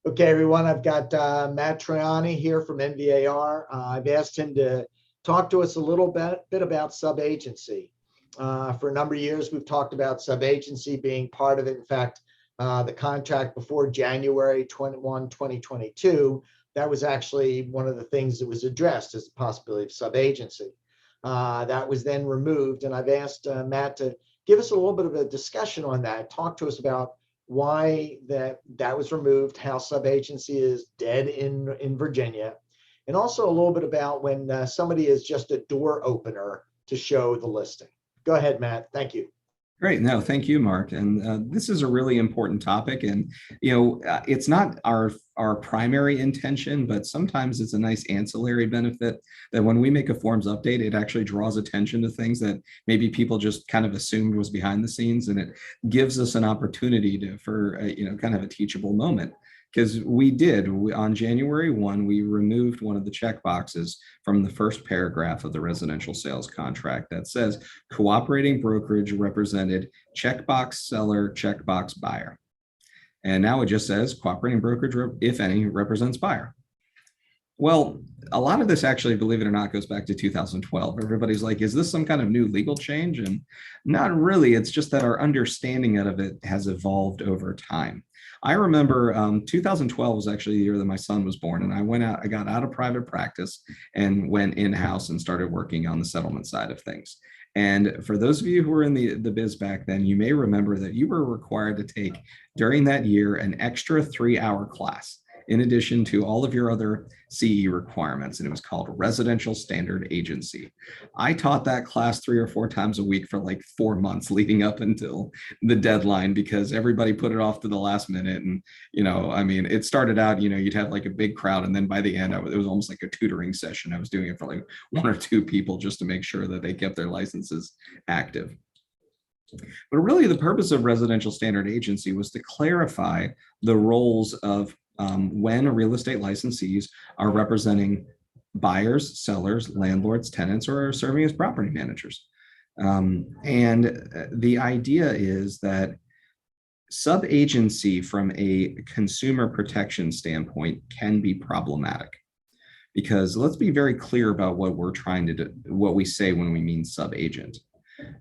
Okay, everyone, I've got Matt Triani here from NVAR. I've asked him to talk to us a little bit about subagency. For a number of years, we've talked about subagency being part of it. In fact, the contract before January 21, 2022, that was actually one of the things that was addressed as the possibility of subagency. That was then removed, and I've asked Matt to give us a little bit of a discussion on that, talk to us about why that was removed, how subagency is dead in Virginia, and also a little bit about when somebody is just a door opener to show the listing. Go ahead, Matt. Thank you. Great. No, thank you, Mark. And this is a really important topic. And, it's not our primary intention, but sometimes it's a nice ancillary benefit that when we make a forms update, it actually draws attention to things that maybe people just kind of assumed was behind the scenes. And it gives us an opportunity for kind of a teachable moment. Because on January 1, we removed one of the check boxes from the first paragraph of the residential sales contract that says cooperating brokerage represented checkbox seller, checkbox buyer. And now it just says cooperating brokerage, if any, represents buyer. Well, a lot of this actually, believe it or not, goes back to 2012. Everybody's like, is this some kind of new legal change? And not really. It's just that our understanding of it has evolved over time. I remember 2012 was actually the year that my son was born, and I got out of private practice and went in-house and started working on the settlement side of things. And for those of you who were in the biz back then, you may remember that you were required to take during that year an extra 3-hour class in addition to all of your other CE requirements, and it was called Residential Standard Agency. I taught that class 3 or 4 times a week for like 4 months leading up until the deadline because everybody put it off to the last minute. And, it started out, you'd have like a big crowd, and then by the end, it was almost like a tutoring session. I was doing it for like 1 or 2 people just to make sure that they kept their licenses active. But really the purpose of Residential Standard Agency was to clarify the roles of when real estate licensees are representing buyers, sellers, landlords, tenants, or are serving as property managers. And the idea is that subagency from a consumer protection standpoint can be problematic. Because let's be very clear about what we're trying to do, what we say when we mean subagent.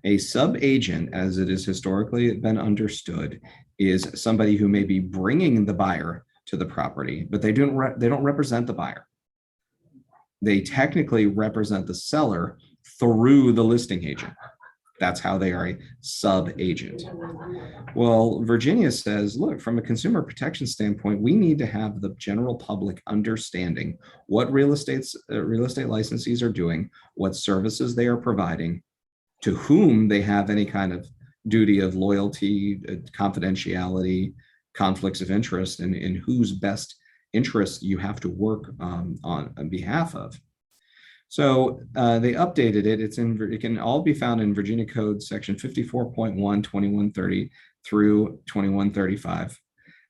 A subagent, as it has historically been understood, is somebody who may be bringing the buyer to the property, but they don't represent the buyer. They technically represent the seller through the listing agent. That's how they are a sub-agent. Well, Virginia says, look, from a consumer protection standpoint, we need to have the general public understanding what real estate licensees are doing, what services they are providing, to whom they have any kind of duty of loyalty, confidentiality, conflicts of interest, and in whose best interest you have to work on behalf of. So they updated it. It can all be found in Virginia Code section 54.1, 2130 through 2135.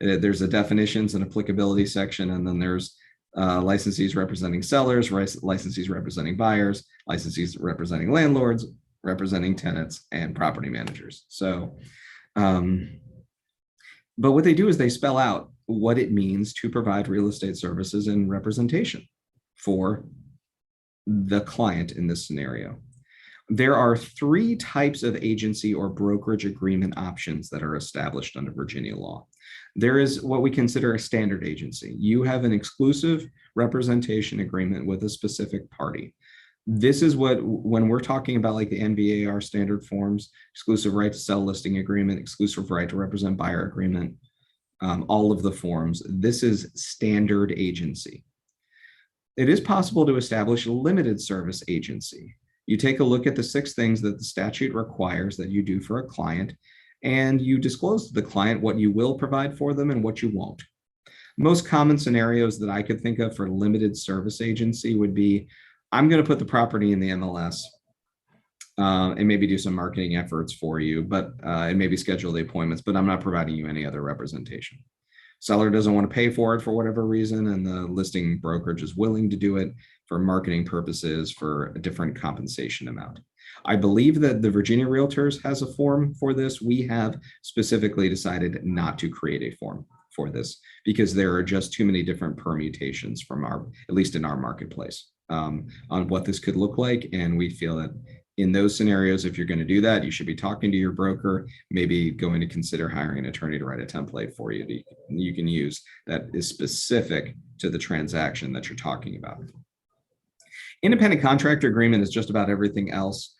There's a definitions and applicability section, and then there's licensees representing sellers, licensees representing buyers, licensees representing landlords, representing tenants, and property managers. So, but what they do is they spell out what it means to provide real estate services and representation for the client in this scenario. There are 3 types of agency or brokerage agreement options that are established under Virginia law. There is what we consider a standard agency. You have an exclusive representation agreement with a specific party. This is when we're talking about like the NVAR standard forms, exclusive right to sell listing agreement, exclusive right to represent buyer agreement, all of the forms, this is standard agency. It is possible to establish a limited service agency. You take a look at the 6 things that the statute requires that you do for a client, and you disclose to the client what you will provide for them and what you won't. Most common scenarios that I could think of for limited service agency would be, I'm going to put the property in the MLS and maybe do some marketing efforts for you, but and maybe schedule the appointments, but I'm not providing you any other representation. Seller doesn't want to pay for it for whatever reason, and the listing brokerage is willing to do it for marketing purposes for a different compensation amount. I believe that the Virginia Realtors has a form for this. We have specifically decided not to create a form for this, because there are just too many different permutations from at least in our marketplace, on what this could look like. And we feel that in those scenarios, if you're going to do that, you should be talking to your broker, maybe going to consider hiring an attorney to write a template for you you can use that is specific to the transaction that you're talking about. Independent contractor agreement is just about everything else.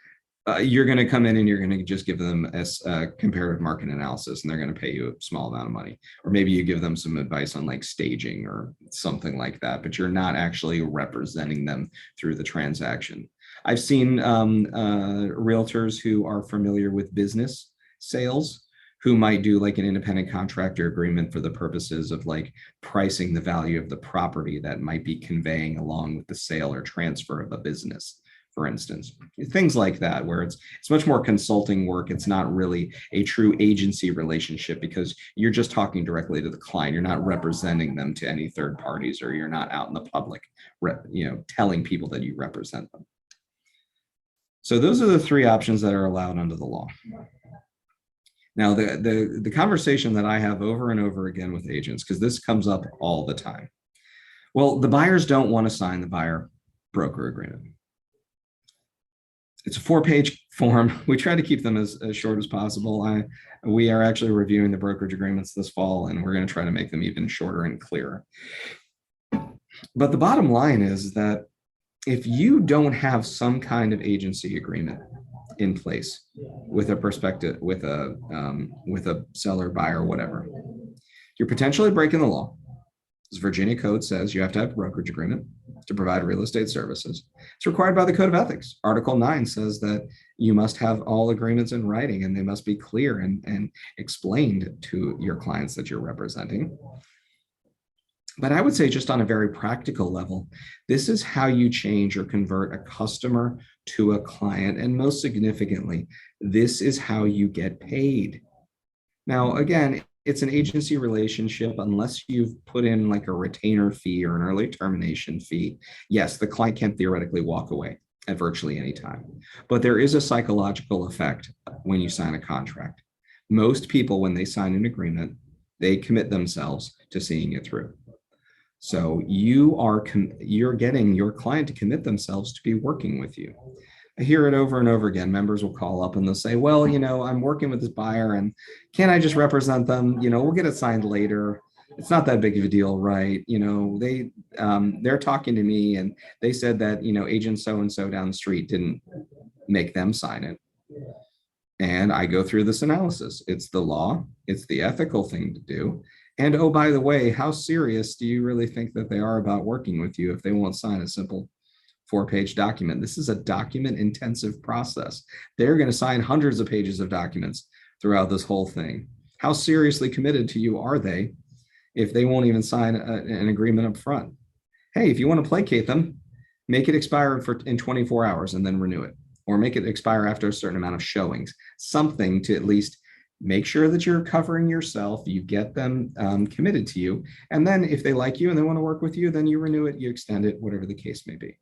You're going to come in and you're going to just give them a comparative market analysis, and they're going to pay you a small amount of money. Or maybe you give them some advice on like staging or something like that, but you're not actually representing them through the transaction. I've seen realtors who are familiar with business sales who might do like an independent contractor agreement for the purposes of like pricing the value of the property that might be conveying along with the sale or transfer of a business, for instance. Things like that, where it's much more consulting work. It's not really a true agency relationship because you're just talking directly to the client. You're not representing them to any third parties, or you're not out in the public, telling people that you represent them. So those are the three options that are allowed under the law. Now, the conversation that I have over and over again with agents, because this comes up all the time. Well, the buyers don't want to sign the buyer broker agreement. It's a 4-page form. We try to keep them as short as possible. We are actually reviewing the brokerage agreements this fall, and we're going to try to make them even shorter and clearer. But the bottom line is that if you don't have some kind of agency agreement in place with a seller, buyer, whatever, you're potentially breaking the law. As Virginia code says, you have to have a brokerage agreement to provide real estate services. It's required by the Code of Ethics. Article 9 says that you must have all agreements in writing, and they must be clear and explained to your clients that you're representing. But I would say, just on a very practical level, this is how you change or convert a customer to a client. And most significantly, this is how you get paid. Now, again, it's an agency relationship unless you've put in like a retainer fee or an early termination fee. Yes, the client can theoretically walk away at virtually any time. But there is a psychological effect when you sign a contract. Most people, when they sign an agreement, they commit themselves to seeing it through. So you're getting your client to commit themselves to be working with you. I hear it over and over again. Members will call up and they'll say, well, I'm working with this buyer, and can I just represent them? We'll get it signed later. It's not that big of a deal, right? They're talking to me and they said that, agent so-and-so down the street didn't make them sign it. And I go through this analysis. It's the law. It's the ethical thing to do. And oh, by the way, how serious do you really think that they are about working with you if they won't sign a simple 4-page document? This is a document intensive process. They're going to sign hundreds of pages of documents throughout this whole thing. How seriously committed to you are they if they won't even sign an agreement up front? Hey, if you want to placate them, make it expire in 24 hours and then renew it, or make it expire after a certain amount of showings, something to at least make sure that you're covering yourself, you get them committed to you. And then if they like you and they want to work with you, then you renew it, you extend it, whatever the case may be.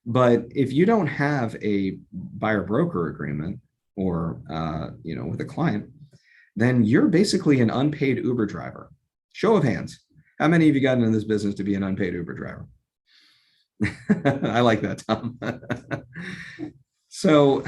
But if you don't have a buyer broker agreement or, with a client, then you're basically an unpaid Uber driver. Show of hands. How many of you got into this business to be an unpaid Uber driver? I like that, Tom. So,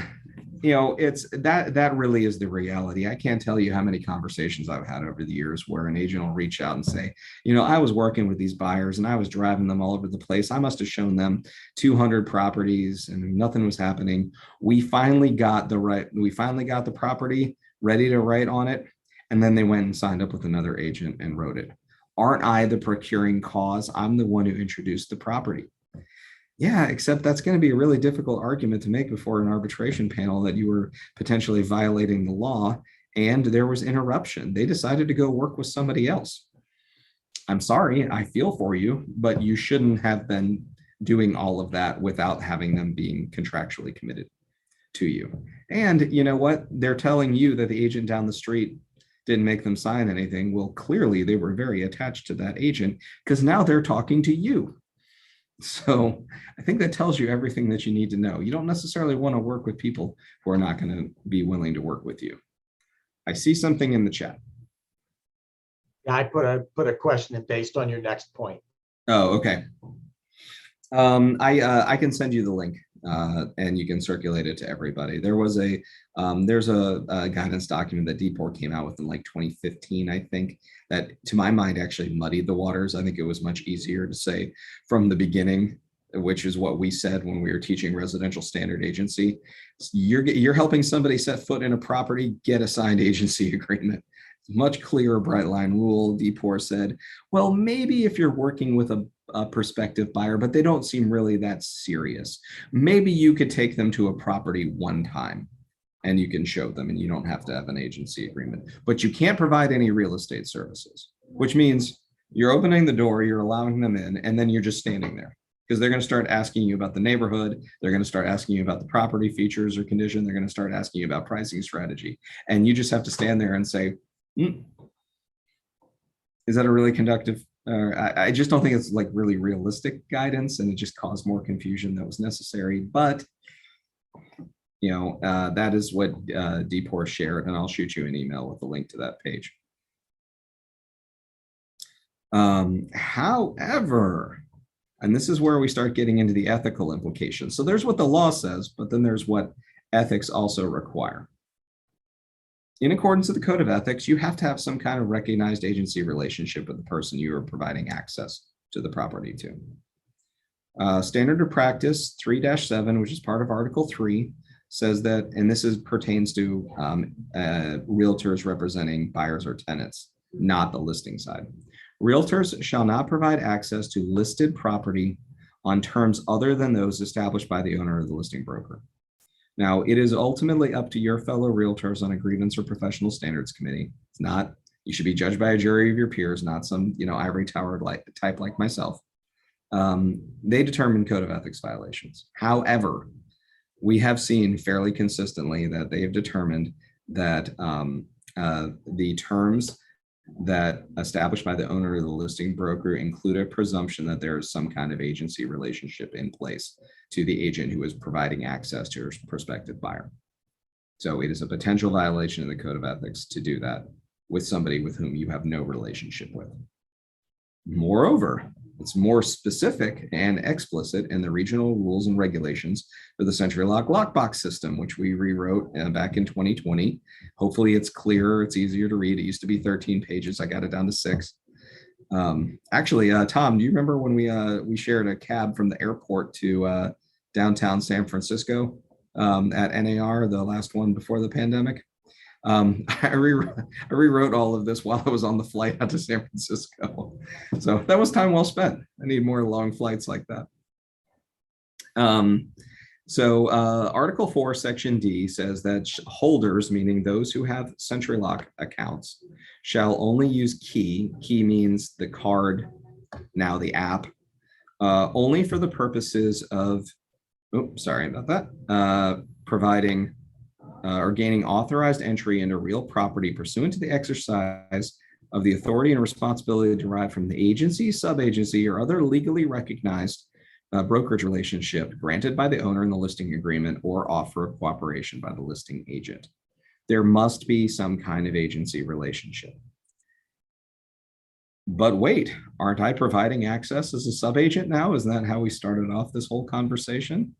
it's that really is the reality. I can't tell you how many conversations I've had over the years where an agent will reach out and say, I was working with these buyers and I was driving them all over the place. I must have shown them 200 properties and nothing was happening. We finally got the property ready to write on it. And then they went and signed up with another agent and wrote it. Aren't I the procuring cause? I'm the one who introduced the property. Yeah, except that's going to be a really difficult argument to make before an arbitration panel that you were potentially violating the law and there was interruption. They decided to go work with somebody else. I'm sorry, I feel for you, but you shouldn't have been doing all of that without having them being contractually committed to you. And you know what? They're telling you that the agent down the street didn't make them sign anything. Well, clearly they were very attached to that agent because now they're talking to you. So I think that tells you everything that you need to know. You don't necessarily want to work with people who are not going to be willing to work with you. I see something in the chat. Yeah, I put a question in based on your next point. Oh, okay. I can send you the link and you can circulate it to everybody. There's a guidance document that DPOR came out with in like 2015, I think, that to my mind actually muddied the waters. I think it was much easier to say from the beginning, which is what we said when we were teaching residential standard agency. You're helping somebody set foot in a property, get a signed agency agreement. Much clearer, bright line rule. DPOR said, well, maybe if you're working with a prospective buyer, but they don't seem really that serious, maybe you could take them to a property one time and you can show them and you don't have to have an agency agreement, but you can't provide any real estate services, which means you're opening the door, you're allowing them in, and then you're just standing there because they're going to start asking you about the neighborhood. They're going to start asking you about the property features or condition. They're going to start asking you about pricing strategy. And you just have to stand there and say, is that a really conductive? I just don't think it's like really realistic guidance, and it just caused more confusion that was necessary. But that is what DPOR shared, and I'll shoot you an email with a link to that page. However, and this is where we start getting into the ethical implications. So there's what the law says, but then there's what ethics also require. In accordance with the Code of Ethics, you have to have some kind of recognized agency relationship with the person you are providing access to the property to. Standard of Practice 3-7, which is part of Article 3, says that, and this pertains to realtors representing buyers or tenants, not the listing side. Realtors shall not provide access to listed property on terms other than those established by the owner or the listing broker. Now, it is ultimately up to your fellow realtors on a grievance or professional standards committee. It's not, you should be judged by a jury of your peers, not some, ivory tower type like myself. They determine code of ethics violations. However, we have seen fairly consistently that they have determined that the terms that established by the owner of the listing broker include a presumption that there is some kind of agency relationship in place to the agent who is providing access to a prospective buyer. So it is a potential violation of the Code of Ethics to do that with somebody with whom you have no relationship with. Moreover, it's more specific and explicit in the regional rules and regulations for the CenturyLock lockbox system, which we rewrote back in 2020. Hopefully it's clearer, it's easier to read. It used to be 13 pages. I got it down to 6. Actually, Tom, do you remember when we shared a cab from the airport to downtown San Francisco at NAR, the last one before the pandemic? I rewrote all of this while I was on the flight out to San Francisco. So that was time well spent. I need more long flights like that. Article 4, Section D says that holders, meaning those who have CenturyLock accounts, shall only use key. Key means the card, now the app, only for the purposes of, sorry about that, providing or gaining authorized entry into real property pursuant to the exercise of the authority and responsibility derived from the agency, subagency, or other legally recognized brokerage relationship granted by the owner in the listing agreement or offer of cooperation by the listing agent. There must be some kind of agency relationship. But wait, aren't I providing access as a subagent now? Isn't that how we started off this whole conversation?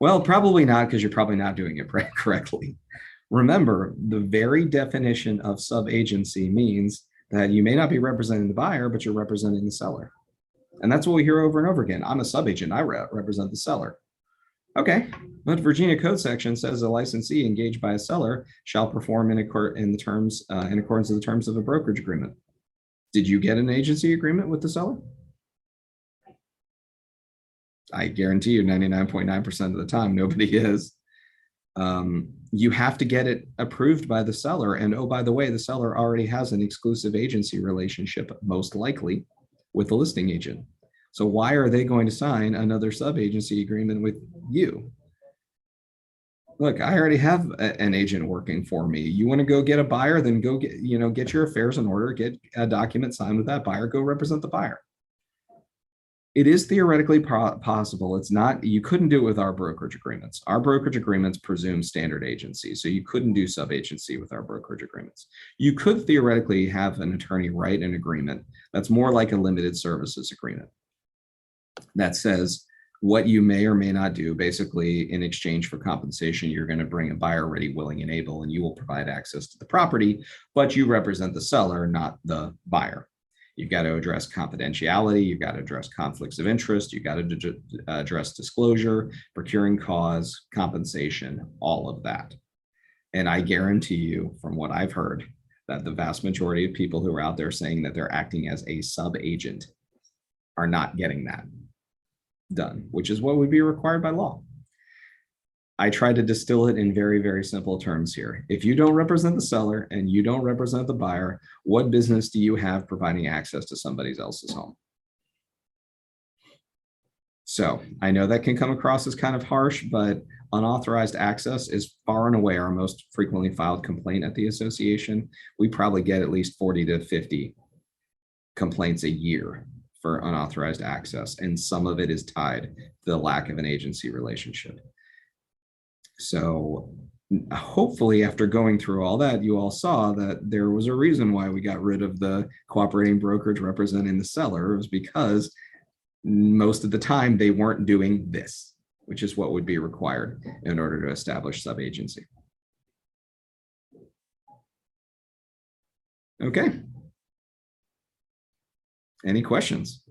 Well, probably not, because you're probably not doing it correctly. Remember, the very definition of subagency means that you may not be representing the buyer, but you're representing the seller. And that's what we hear over and over again. I'm a subagent, I represent the seller. Okay, but Virginia Code section says a licensee engaged by a seller shall perform in accordance with the terms of a brokerage agreement. Did you get an agency agreement with the seller? I guarantee you 99.9% of the time, nobody is. You have to get it approved by the seller. And oh, by the way, the seller already has an exclusive agency relationship, most likely, with the listing agent. So why are they going to sign another sub-agency agreement with you? Look, I already have an agent working for me. You want to go get a buyer, then go get your affairs in order, get a document signed with that buyer, go represent the buyer. It is theoretically possible. It's not, you couldn't do it with our brokerage agreements. Our brokerage agreements presume standard agency, so you couldn't do sub-agency with our brokerage agreements. You could theoretically have an attorney write an agreement that's more like a limited services agreement that says what you may or may not do. Basically, in exchange for compensation, you're going to bring a buyer ready, willing, and able, and you will provide access to the property, but you represent the seller, not the buyer. You've got to address confidentiality. You've got to address conflicts of interest. You've got to address disclosure, procuring cause, compensation, all of that. And I guarantee you, from what I've heard, that the vast majority of people who are out there saying that they're acting as a sub-agent are not getting that done, which is what would be required by law. I try to distill it in very, very simple terms here. If you don't represent the seller and you don't represent the buyer, what business do you have providing access to somebody else's home? So I know that can come across as kind of harsh, but unauthorized access is far and away our most frequently filed complaint at the association. We probably get at least 40 to 50 complaints a year for unauthorized access, and some of it is tied to the lack of an agency relationship. So hopefully after going through all that, you all saw that there was a reason why we got rid of the cooperating brokerage representing the seller. It was because most of the time they weren't doing this, which is what would be required in order to establish sub-agency. Okay. Any questions?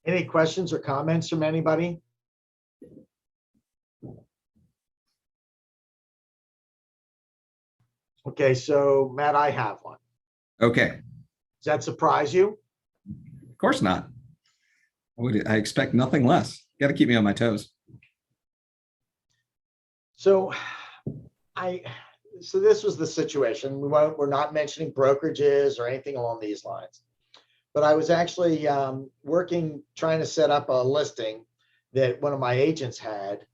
Any questions or comments from anybody? Okay, so Matt, I have one. Okay. Does that surprise you? Of course not. I expect nothing less. You got to keep me on my toes. So this was the situation. We're not mentioning brokerages or anything along these lines. But I was actually trying to set up a listing that one of my agents had.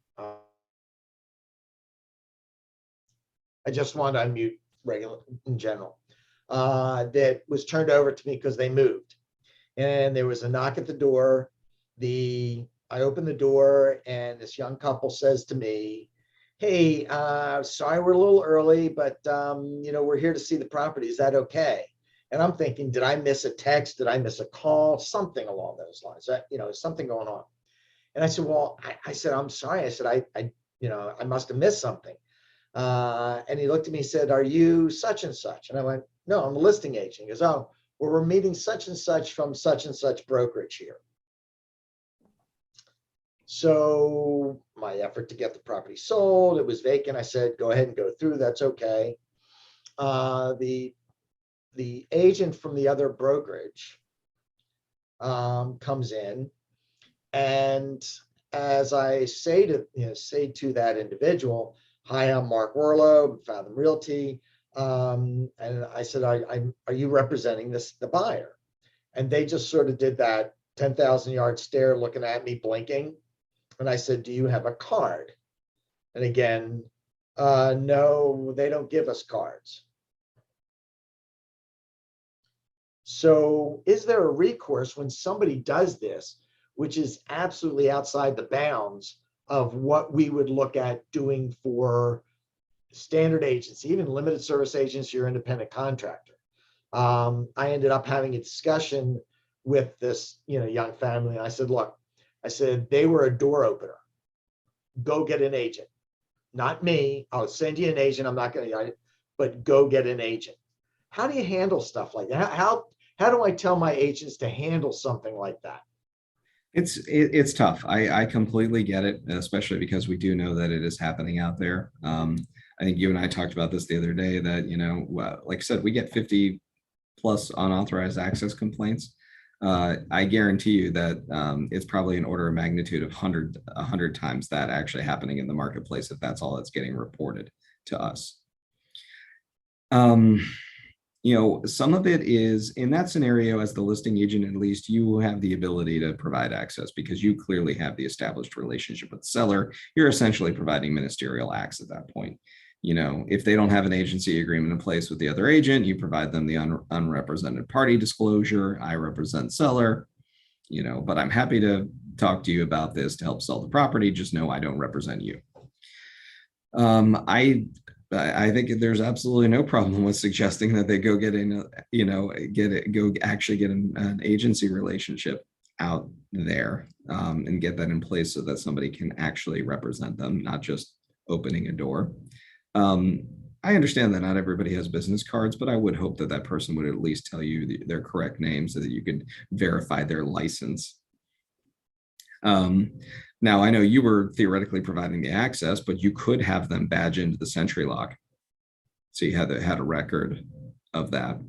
I just wanted to unmute regular in general. That was turned over to me because they moved. And there was a knock at the door. I opened the door and this young couple says to me, "Hey, sorry we're a little early, but we're here to see the property. Is that okay?" And I'm thinking, did I miss a text? Did I miss a call? Something along those lines. Something going on. And I said, well, I said, I'm sorry. I said, I must have missed something. And he looked at me and said, "Are you such and such?" And I went, "No, I'm a listing agent." He goes, "Oh, well, we're meeting such and such from such and such brokerage here." So my effort to get the property sold, it was vacant. I said, "Go ahead and go through. That's okay." The agent from the other brokerage comes in, and as I say to that individual, "Hi, I'm Mark Worlow, Fathom Realty," and I said, "Are you representing the buyer?" And they just sort of did that 10,000-yard stare, looking at me, blinking. And I said, "Do you have a card?" And again, no, they don't give us cards. So is there a recourse when somebody does this, which is absolutely outside the bounds of what we would look at doing for standard agency, even limited service agency or independent contractor? I ended up having a discussion with this young family. And I said, "Look," I said, "they were a door opener. Go get an agent. Not me. I'll send you an agent. I'm not going to, but go get an agent." How do you handle stuff like that? How do I tell my agents to handle something like that? It's tough. I completely get it, especially because we do know that it is happening out there. I think you and I talked about this the other day that, like I said, we get 50 plus unauthorized access complaints. I guarantee you that it's probably an order of magnitude of 100 times that actually happening in the marketplace if that's all that's getting reported to us. Some of it is in that scenario, as the listing agent, at least you have the ability to provide access because you clearly have the established relationship with the seller. You're essentially providing ministerial acts at that point. If they don't have an agency agreement in place with the other agent, you provide them the unrepresented party disclosure. I represent seller. but I'm happy to talk to you about this to help sell the property. Just know I don't represent you. I think there's absolutely no problem with suggesting that they go get in, go actually get an agency relationship out there, and get that in place so that somebody can actually represent them, not just opening a door. I understand that not everybody has business cards, but I would hope that that person would at least tell you their correct name so that you can verify their license. Now, I know you were theoretically providing the access, but you could have them badge into the Sentry lock. So you had a record of that,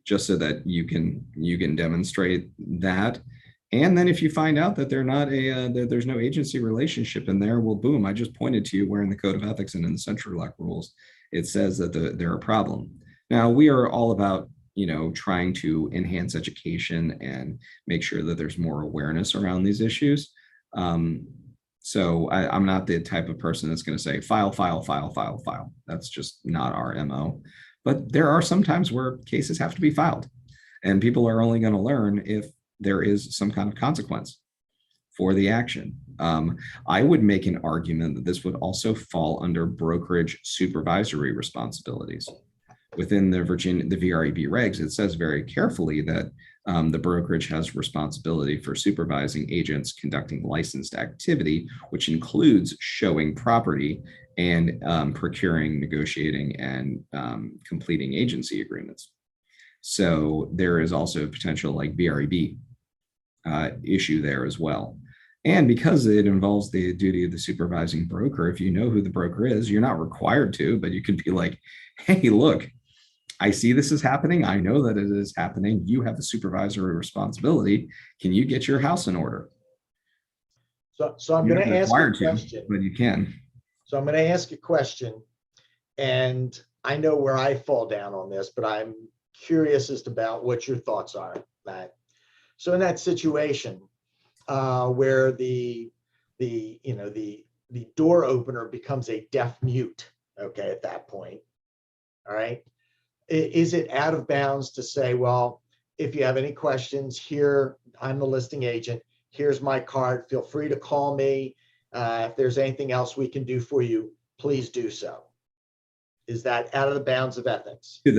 just so that you can demonstrate that. And then if you find out that they're not that there's no agency relationship in there, well, boom, I just pointed to you where in the Code of Ethics and in the Sentry lock rules, it says that they're a problem. Now, we are all about trying to enhance education and make sure that there's more awareness around these issues. So I'm not the type of person that's going to say file, file, file, file, file. That's just not our MO. But there are some times where cases have to be filed, and people are only going to learn if there is some kind of consequence for the action. I would make an argument that this would also fall under brokerage supervisory responsibilities. Within the VREB regs, it says very carefully that the brokerage has responsibility for supervising agents conducting licensed activity, which includes showing property and procuring, negotiating, and completing agency agreements. So there is also a potential like VREB issue there as well. And because it involves the duty of the supervising broker, if you know who the broker is, you're not required to, but you could be like, hey, look, I see this is happening. I know that it is happening. You have the supervisory responsibility. Can you get your house in order? So I'm going to ask a question. But you can. So I'm going to ask a question, and I know where I fall down on this, but I'm curious as to about what your thoughts are, Matt. So in that situation where the door opener becomes a deaf mute, okay, at that point, all right, is it out of bounds to say, well, if you have any questions here, I'm the listing agent, here's my card, feel free to call me. If there's anything else we can do for you, please do so. Is that out of the bounds of ethics? To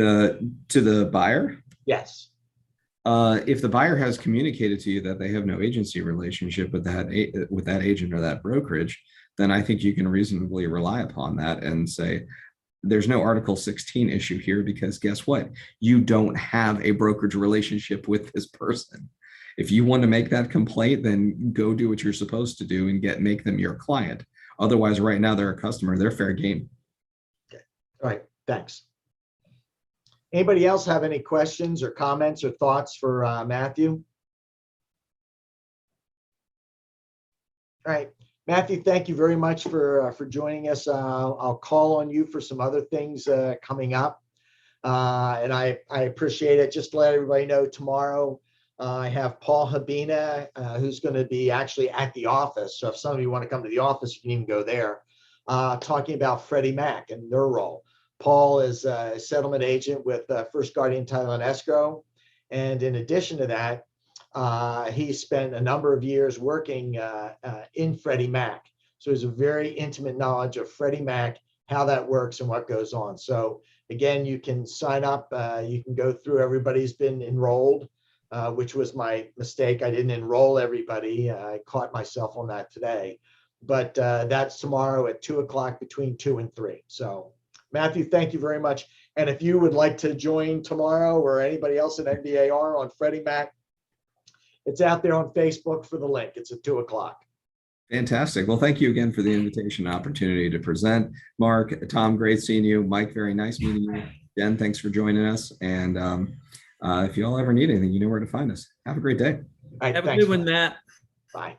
the buyer? Yes. If the buyer has communicated to you that they have no agency relationship with that agent or that brokerage, then I think you can reasonably rely upon that and say, there's no Article 16 issue here because guess what? You don't have a brokerage relationship with this person. If you want to make that complaint, then go do what you're supposed to do and make them your client. Otherwise, right now they're a customer, they're fair game. Okay. All right. Thanks. Anybody else have any questions or comments or thoughts for Matthew? All right. Matthew, thank you very much for joining us. I'll call on you for some other things coming up. And I appreciate it. Just to let everybody know, tomorrow I have Paul Habina, who's going to be actually at the office. So if some of you want to come to the office, you can even go there, talking about Freddie Mac and their role. Paul is a settlement agent with First Guardian Title and Escrow. And in addition to that, he spent a number of years working in Freddie Mac. So he has a very intimate knowledge of Freddie Mac, how that works and what goes on. So again, you can sign up. You can go through. Everybody's been enrolled, which was my mistake. I didn't enroll everybody. I caught myself on that today. But that's tomorrow at 2 o'clock between 2 and 3. So Matthew, thank you very much. And if you would like to join tomorrow or anybody else at NBAR on Freddie Mac, it's out there on Facebook for the link. It's at 2 o'clock. Fantastic. Well, thank you again for the invitation and opportunity to present. Mark, Tom, great seeing you. Mike, very nice meeting you. Jen, thanks for joining us. And if you all ever need anything, you know where to find us. Have a great day. All right, Have a good one, Matt. Bye.